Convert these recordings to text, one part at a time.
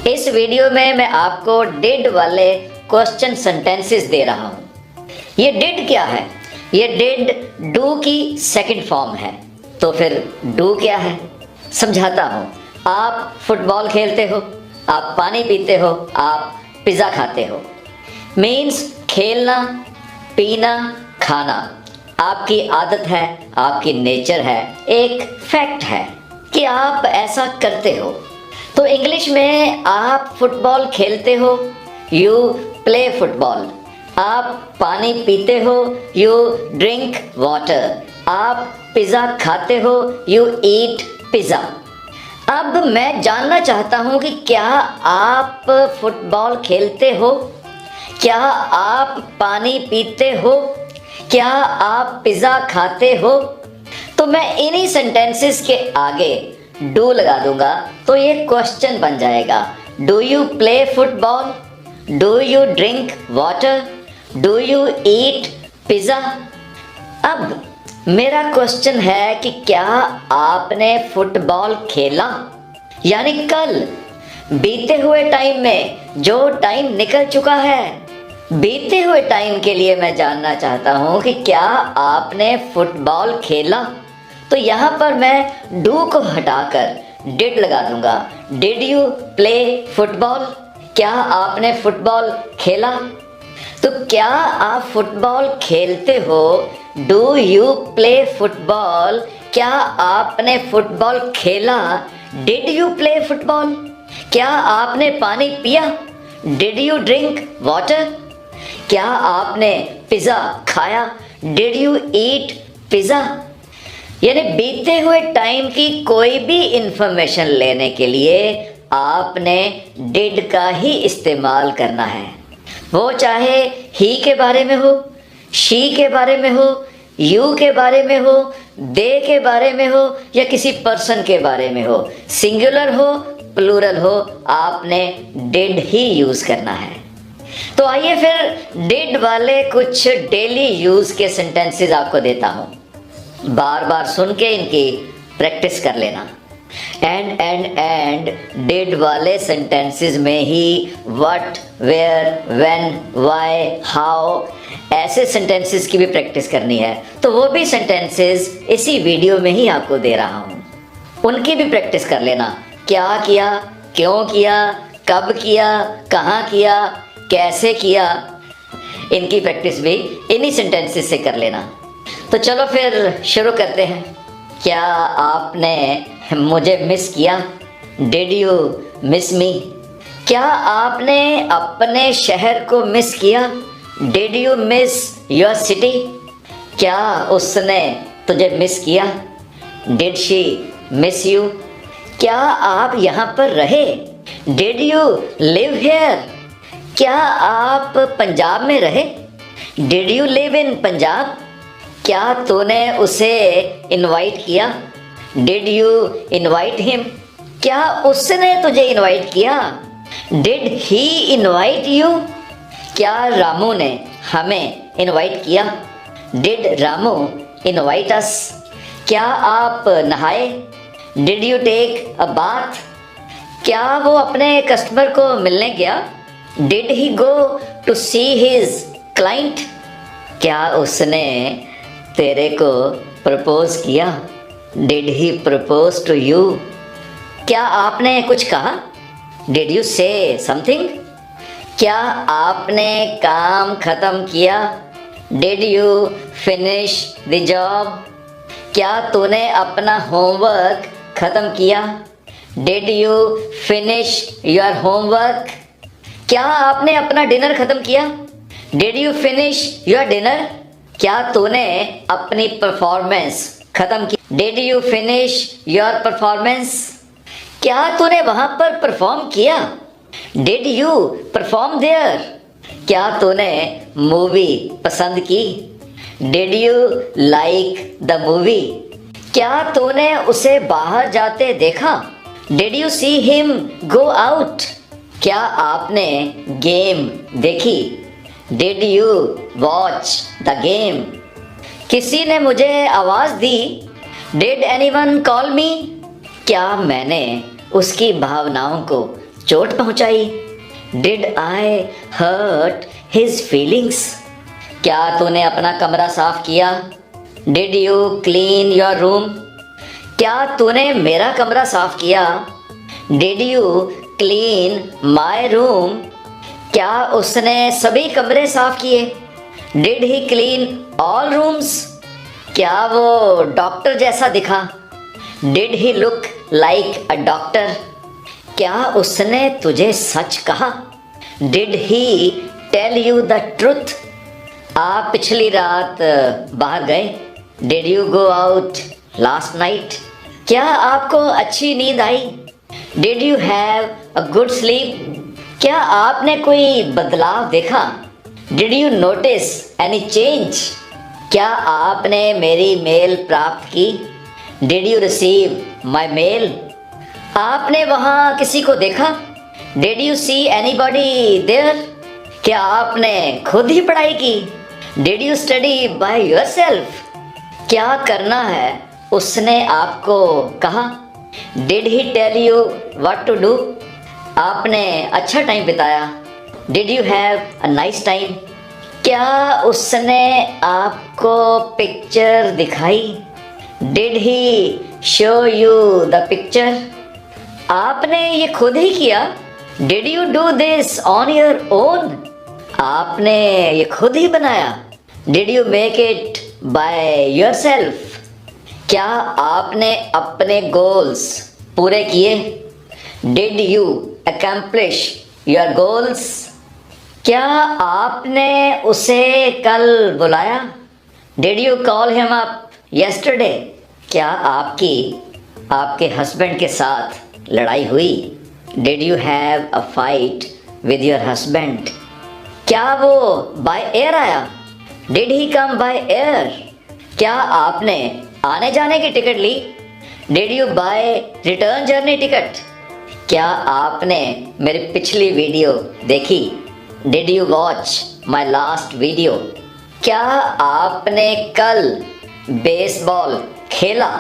इस वीडियो में मैं आपको डिड वाले क्वेश्चन सेंटेंसेस दे रहा हूँ। ये डिड क्या है? ये डिड डू की सेकंड फॉर्म है। तो फिर डू क्या है समझाता हूँ। आप फुटबॉल खेलते हो, आप पानी पीते हो, आप पिज़्ज़ा खाते हो। मीन्स खेलना, पीना, खाना आपकी आदत है, आपकी नेचर है, एक फैक्ट है कि आप ऐसा करते हो। तो इंग्लिश में आप फुटबॉल खेलते हो, यू प्ले फुटबॉल। आप पानी पीते हो, यू ड्रिंक वाटर। आप पिज़्ज़ा खाते हो, यू ईट पिज़्ज़ा। अब मैं जानना चाहता हूँ कि क्या आप फुटबॉल खेलते हो, क्या आप पानी पीते हो, क्या आप पिज़्ज़ा खाते हो? तो मैं इन्हीं सेंटेंसेस के आगे डू लगा दूंगा तो ये क्वेश्चन बन जाएगा। Do you play football? Do you drink water? Do you eat pizza? अब मेरा क्वेश्चन है कि क्या आपने फुटबॉल खेला? यानी कल बीते हुए टाइम में जो टाइम निकल चुका है, बीते हुए टाइम के लिए मैं जानना चाहता हूँ कि क्या आपने फुटबॉल खेला? तो यहाँ पर मैं डू को हटाकर डिड लगा दूंगा। Did you play football? क्या आपने फुटबॉल खेला? तो क्या आप फुटबॉल खेलते हो? Do you play football? क्या आपने फुटबॉल खेला? Did you play football? क्या आपने पानी पिया? Did you drink water? क्या आपने पिज़्ज़ा खाया? Did you eat pizza? यानी बीते हुए टाइम की कोई भी इंफॉर्मेशन लेने के लिए आपने डिड का ही इस्तेमाल करना है। वो चाहे ही के बारे में हो, शी के बारे में हो, यू के बारे में हो, दे के बारे में हो, या किसी पर्सन के बारे में हो, सिंगुलर हो, प्लूरल हो, आपने डिड ही यूज़ करना है। तो आइए फिर डिड वाले कुछ डेली यूज़ के सेंटेंसेस आपको देता हूँ। बार बार सुन के इनकी प्रैक्टिस कर लेना। एंड डिड वाले सेंटेंसेस में ही what, where, when, why, how ऐसे सेंटेंसेस की भी प्रैक्टिस करनी है। तो वो भी सेंटेंसेस इसी वीडियो में ही आपको दे रहा हूँ, उनकी भी प्रैक्टिस कर लेना। क्या किया, क्यों किया, कब किया, कहाँ किया, कैसे किया, इनकी प्रैक्टिस भी इन्हीं सेंटेंसेस से कर लेना। तो चलो फिर शुरू करते हैं। क्या आपने मुझे मिस किया? डिड यू मिस मी? क्या आपने अपने शहर को मिस किया? Did you miss your city? क्या उसने तुझे मिस किया? Did she miss you? क्या आप यहाँ पर रहे? Did you live here? क्या आप पंजाब में रहे? Did you live in Punjab? क्या तूने उसे इनवाइट किया? Did you invite him? क्या उसने तुझे इनवाइट किया? Did he invite you? क्या रामू ने हमें इनवाइट किया? Did Ramu invite us? क्या आप नहाए? Did you take a bath? क्या वो अपने कस्टमर को मिलने गया? Did he go to see his client? क्या उसने तेरे को प्रपोज किया? Did he propose to you? क्या आपने कुछ कहा? Did you say something? क्या आपने काम खत्म किया? Did you finish the job? क्या तूने अपना होमवर्क खत्म किया? Did you finish your homework? क्या आपने अपना डिनर खत्म किया? Did you finish your dinner? क्या तूने अपनी परफॉर्मेंस खत्म की? Did you finish your performance? क्या तूने वहां पर परफॉर्म किया? Did you perform there? क्या तूने मूवी पसंद की? Did you like the movie? क्या तूने उसे बाहर जाते देखा? Did you see him go out? क्या आपने गेम देखी? Did you watch the game? किसी ने मुझे आवाज़ दी? डिड एनीवन कॉल मी? क्या मैंने उसकी भावनाओं को चोट पहुंचाई? Did I hurt his feelings? क्या तूने अपना कमरा साफ किया? Did you clean your room? क्या तूने मेरा कमरा साफ किया? Did you clean my room? क्या उसने सभी कमरे साफ किए? Did he clean all rooms? क्या वो डॉक्टर जैसा दिखा? Did he look like a doctor? क्या उसने तुझे सच कहा? Did he tell you the truth? आप पिछली रात बाहर गए? Did you go out last night? क्या आपको अच्छी नींद आई? Did you have a good sleep? क्या आपने कोई बदलाव देखा? Did you notice any change? क्या आपने मेरी मेल प्राप्त की? Did you receive my mail? आपने वहाँ किसी को देखा? Did you see anybody there? क्या आपने खुद ही पढ़ाई की? Did you study by yourself? क्या करना है उसने आपको कहा? Did he tell you what to do? आपने अच्छा टाइम बिताया? Did you have a nice time? क्या उसने आपको पिक्चर दिखाई? Did he show you the picture? आपने ये खुद ही किया? Did you do this on your own? आपने ये खुद ही बनाया? Did you make it by yourself? क्या आपने अपने गोल्स पूरे किए? Did you accomplish your goals? क्या आपने उसे कल बुलाया? Did you call him up yesterday? क्या आपके हस्बैंड के साथ लड़ाई हुई? Did you have a fight with your husband? क्या वो बाय एयर आया? Did he come by air? क्या आपने आने जाने की टिकट ली? Did you buy return journey ticket? क्या आपने मेरी पिछली वीडियो देखी? Did you watch my last video? क्या आपने कल बेसबॉल खेला?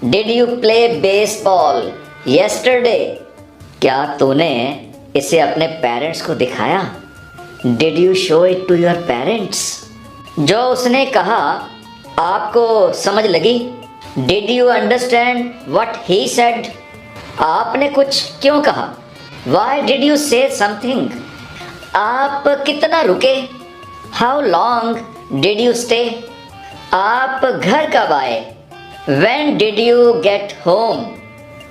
Did you play baseball yesterday? क्या तूने इसे अपने पेरेंट्स को दिखाया? Did you show it to your parents? जो उसने कहा आपको समझ लगी? Did you understand what he said? आपने कुछ क्यों कहा? Why did you say something? आप कितना रुके? How long did you stay? आप घर कब आए? When did you get home?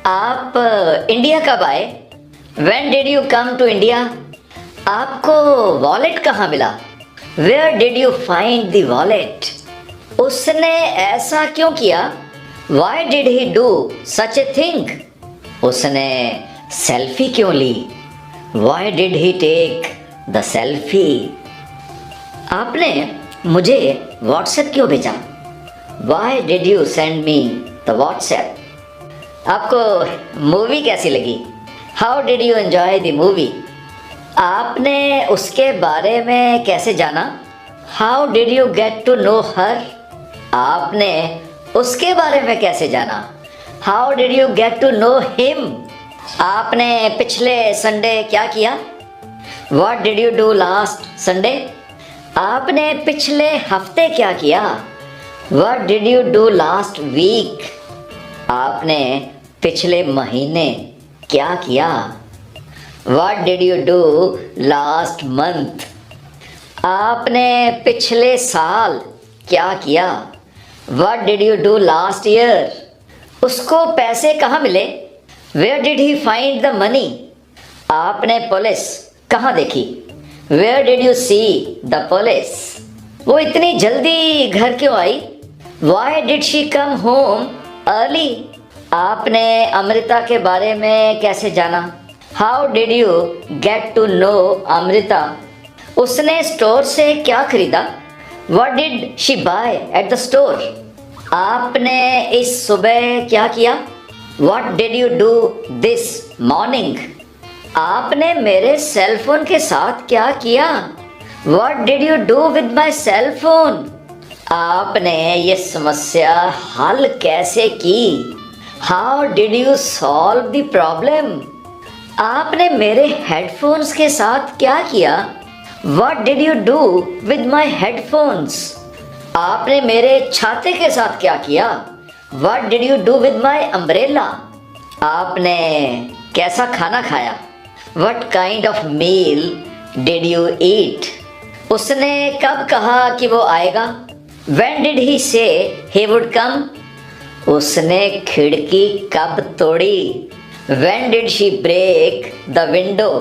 आप इंडिया कब आए? When did you come to India? आपको वॉलेट कहाँ मिला? Where did you find the wallet? उसने ऐसा क्यों किया? Why did he do such a thing? उसने सेल्फी क्यों ली? Why did he take the selfie? आपने मुझे व्हाट्सएप क्यों भेजा? Why did you send me the WhatsApp? आपको मूवी कैसी लगी? How did you enjoy the movie? आपने उसके बारे में कैसे जाना? How did you get to know her? आपने उसके बारे में कैसे जाना? How did you get to know him? आपने पिछले संडे क्या किया? What did you do last Sunday? आपने पिछले हफ्ते क्या किया? What did you do last week? आपने पिछले महीने क्या किया? What did you do last month? आपने पिछले साल क्या किया? What did you do last year? उसको पैसे कहाँ मिले? Where did he find the money? आपने पुलिस कहाँ देखी? Where did you see the police? वो इतनी जल्दी घर क्यों आई? Why did she come home early? आपने अमृता के बारे में कैसे जाना? How did you get to know Amrita? उसने स्टोर से क्या खरीदा? What did she buy at the store? आपने इस सुबह क्या किया? What did you do this morning? आपने मेरे सेल फोन के साथ क्या किया? What did you do with my cell phone? आपने ये समस्या हल कैसे की? How did you solve the problem? आपने मेरे हेडफोन्स के साथ क्या किया? What did you do with my headphones? आपने मेरे छाते के साथ क्या किया? What did you do with my umbrella? आपने कैसा खाना खाया? What kind of meal did you eat? उसने कब कहा कि वो आएगा? When did he say he would come? उसने खिड़की कब तोड़ी? When did she break the window?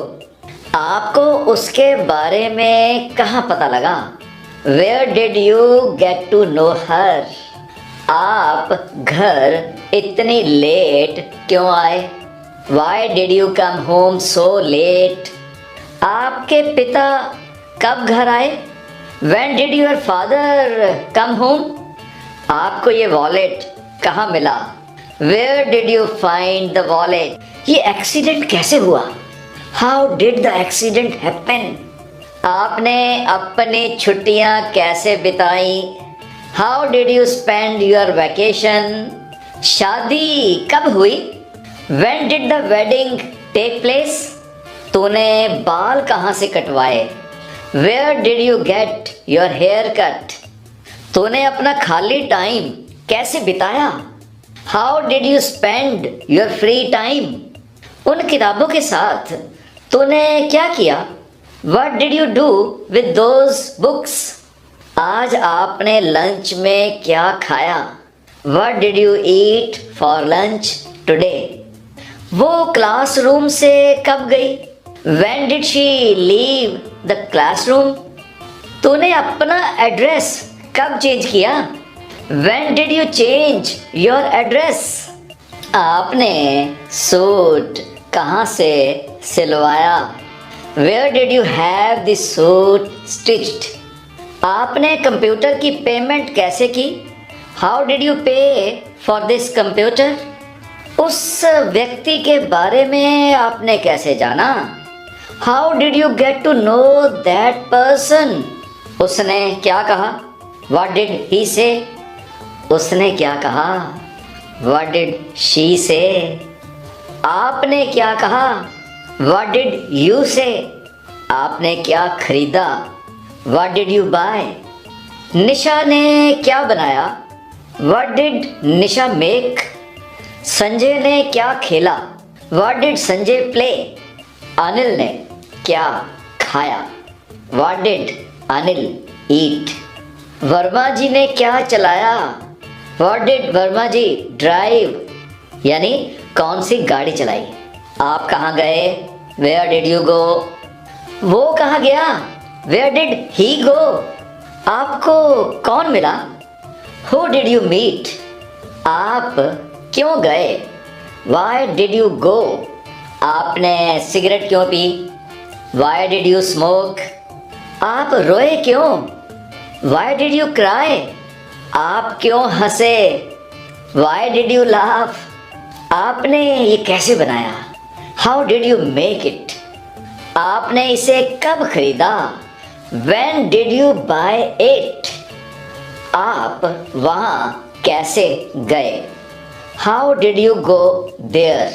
आपको उसके बारे में कहाँ पता लगा? Where did you get to know her? आप घर इतनी लेट क्यों आए? Why did you come home so late? आपके पिता कब घर आए? When did your father come home? आपको ये वॉलेट कहाँ मिला? Where did you find the wallet? ये एक्सीडेंट कैसे हुआ? How did the accident happen? आपने अपनी छुट्टियाँ कैसे बिताई? How did you spend your vacation? शादी कब हुई? When did the wedding take place? तूने बाल कहाँ से कटवाए? Where did you get your hair cut? तूने अपना खाली टाइम कैसे बिताया? How did you spend your free time? उन किताबों के साथ तूने क्या किया? What did you do with those books? आज आपने लंच में क्या खाया? What did you eat for lunch today? वो क्लासरूम से कब गई? When did she leave the classroom? तूने अपना एड्रेस कब चेंज किया? When did you change your address? आपने सूट कहाँ से सिलवाया? Where did you have the suit stitched? आपने कंप्यूटर की पेमेंट कैसे की? How did you pay for this computer? उस व्यक्ति के बारे में आपने कैसे जाना? How did you get to know that person? उसने क्या कहा? What did he say? उसने क्या कहा? What did she say? आपने क्या कहा? What did you say? आपने क्या खरीदा? What did you buy? निशा ने क्या बनाया? What did Nisha make? Sanjay ने क्या खेला? What did Sanjay play? Anil ने क्या खाया? What did Anil eat? Verma जी ने क्या चलाया? What did Verma ji drive? यानी कौन सी गाड़ी चलाई? आप कहाँ गए? Where did you go? वो कहाँ गया? Where did he go? आपको कौन मिला? Who did you meet? आप क्यों गए? Why did you go? आपने सिगरेट क्यों P? Why did you smoke? आप रोए क्यों? Why did you cry? आप क्यों हंसे? Why did you laugh? आपने ये कैसे बनाया? How did you make it? आपने इसे कब खरीदा? When did you buy it? आप वहाँ कैसे गए? How did you go there?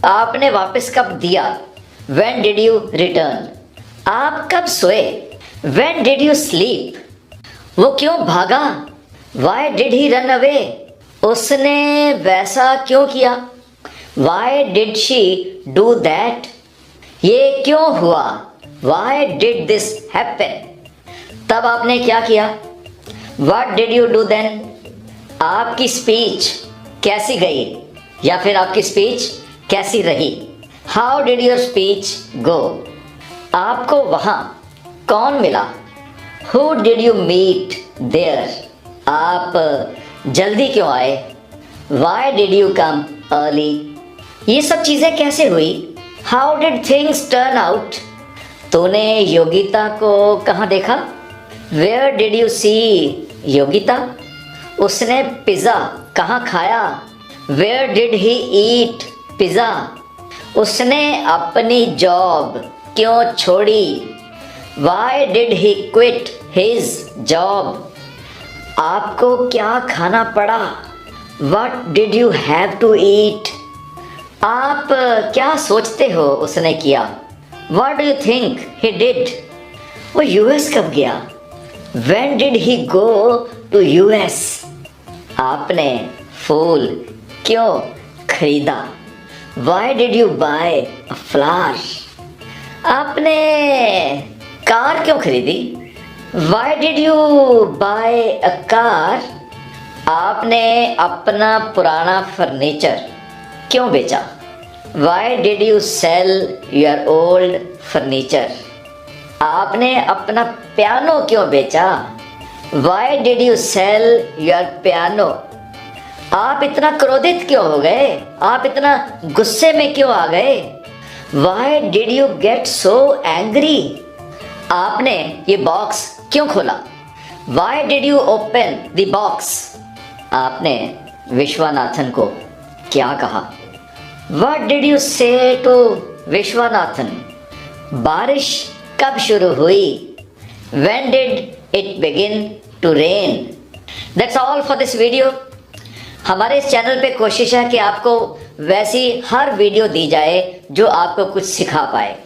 आपने वापस कब दिया? When did you return? आप कब सोए? When did you sleep? वो क्यों भागा? Why did he run away? उसने वैसा क्यों किया? Why did she do that? ये क्यों हुआ? Why did this happen? तब आपने क्या किया? What did you do then? आपकी स्पीच कैसी गई? या फिर आपकी स्पीच कैसी रही? How did your speech go? आपको वहाँ कौन मिला? Who did you meet there? आप जल्दी क्यों आए? Why did you come early? ये सब चीज़ें कैसे हुई? How did things turn out? तूने योगिता को कहाँ देखा? Where did you see Yogita? उसने पिज़्ज़ा कहाँ खाया? Where did he eat pizza? उसने अपनी जॉब क्यों छोड़ी? Why did he quit his job? आपको क्या खाना पड़ा? What did you have to eat? आप क्या सोचते हो उसने किया? What do you think he did? वो यूएस कब गया? When did he go to US? आपने फूल क्यों खरीदा? Why did you buy a flower? आपने कार क्यों खरीदी? Why did you buy a car? आपने अपना पुराना फर्नीचर क्यों बेचा? Why did you sell your old furniture? आपने अपना पियानो क्यों बेचा? Why did you sell your piano? आप इतना क्रोधित क्यों हो गए? आप इतना गुस्से में क्यों आ गए? Why did you get so angry? आपने ये बॉक्स क्यों खोला? Why did you open the box? आपने विश्वनाथन को क्या कहा? What did you say to Viswanathan? बारिश कब शुरू हुई? When did it begin to rain? That's all for this video. हमारे इस चैनल पे कोशिश है कि आपको वैसी हर वीडियो दी जाए जो आपको कुछ सिखा पाए।